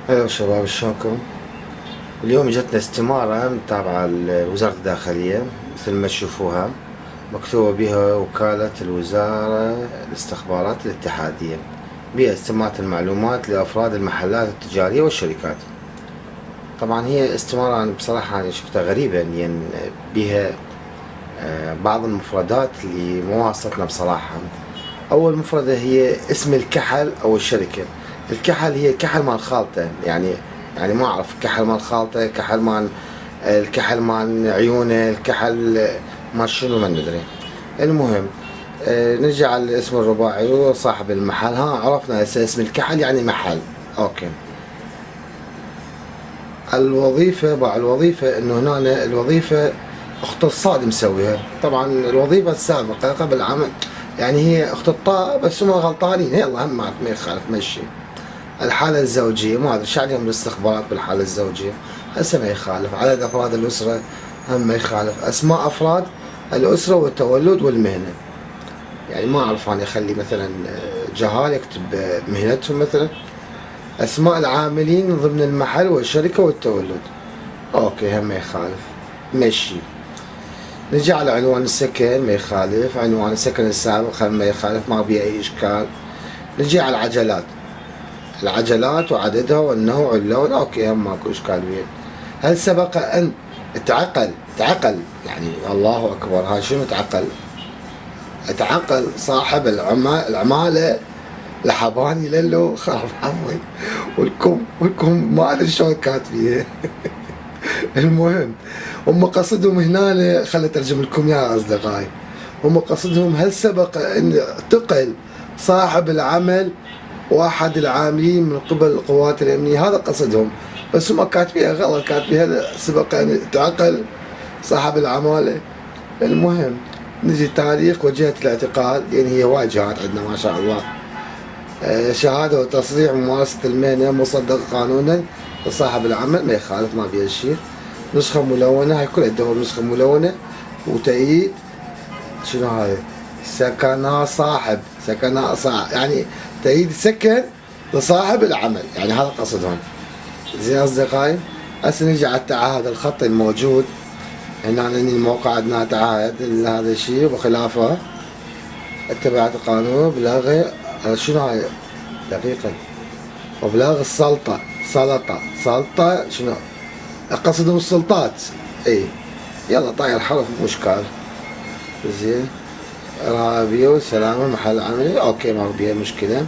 هلا شباب، شلونكم؟ اليوم جتنا استمارة تابعة لوزارة الداخلية مثل ما تشوفوها، مكتوبة بها وكالة الوزارة الاستخبارات الاتحادية، بها استمارة المعلومات لأفراد المحلات التجارية والشركات. طبعا هي استمارة أنا بصراحة أنا شفتها غريبة، لأن بها بعض المفردات اللي مو واصلتنا بصراحة. أول مفردة هي اسم الكحل أو الشركة. الكحل هي كحل مال خالته، يعني ما أعرف كحل مال خالته، كحل مال الكحل مال عيونه، الكحل مال شنو ما ندري. المهم نرجع على الاسم الرباعي وصاحب المحل. عرفنا اسم الكحل يعني محل. أوكي. الوظيفة انه هنا الوظيفة اخت الصاد مسويها. طبعا الوظيفة السابقة قبل عمل يعني هي اخت الطاء، بس هم غلطانين. يلا هم ما يخالف مشي. الحالة الزوجية ما ادري شو عليهم الاستخبارات بالحالة الزوجية، هسه ما يخالف. عدد افراد الاسرة هم ما يخالف. اسماء افراد الاسرة والتولد والمهنة، يعني ما اعرف انا اخلي مثلا جهال يكتب مهنتهم مثلا. اسماء العاملين ضمن المحل والشركة والتولد، اوكي هم ما يخالف مشي. نجي على عنوان السكن ما يخالف، عنوان السكن السابق هم ما يخالف، ما بيه اي اشكال. نجي على العجلات وعددها والنوع واللون، اوكي هم ماكو اشكال بيه. هل سبق ان تعقل يعني الله اكبر، هاي شنو تعقل صاحب العمالة لحباني للو خرب عمي. والكم ما ادري شلون كاتبيه. المهم هم قصدهم هنا، خليني اترجم لكم يا اصدقائي. هم قصدهم هل سبق ان اعتقل صاحب العمل واحد العاملين من قبل القوات الامنيه، هذا قصدهم. بس هم كاتبيها غلط، كاتبيها سبق ان اعتقل صاحب العماله. المهم نجي تاريخ وجهه الاعتقال، يعني هي وايد جهات عندنا ما شاء الله. شهاده وتصريح ممارسه المهنه مصدق قانونا لصاحب العمل ما يخالف، ما بيها شيء. نسخة ملونة، هاي كلها تدور نسخة ملونة. وتأييد شنو هاي؟ سكنها صاحب يعني تأييد سكن لصاحب العمل، يعني هذا قصدهم. زين أصدقائي، هسه نجي على التعهد الخطي الموجود هنا. عندنا الموقع عندنا تعهد هذا الشيء وخلافه اتباعت القانون بلاغ شنو هاي دقيقة، وبلاغ سلطة شنو قصدهم السلطات. اي يلا طاير حرف مو اشكال. زين ارهابية والسلامة محل عملي، اوكي ما بيها مشكلة.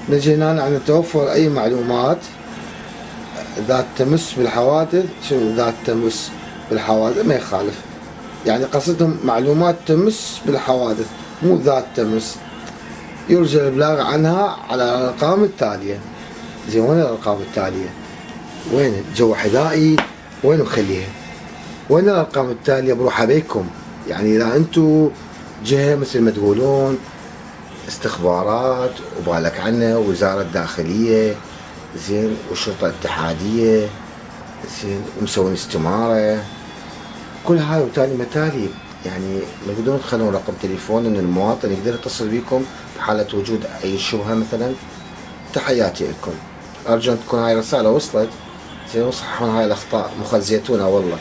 نجي هنا عن توفر اي معلومات ذات تمس بالحوادث. شنو ذات تمس بالحوادث؟ ما يخالف، يعني قصدهم معلومات تمس بالحوادث مو ذات تمس. يرجى الابلاغ عنها على الارقام التالية. زين وين الارقام التالية؟ وين جو حذائي؟ وين مخليها؟ وين الارقام التالية؟ بروح عليكم. يعني اذا انتم جهة مثل ما تقولون استخبارات وبالك عنه وزارة داخلية زين والشرطة الاتحادية زين ومسوين استمارة، كل هاي وتالي متالي، يعني ما تقدرون تخلون رقم تليفون ان المواطن يقدر يتصل بكم بحالة وجود اي شبهة مثلا. تحياتي لكم، ارجو ان تكون هاي الرسالة وصلت زين وصححون هاي الاخطاء مخزيتونا والله.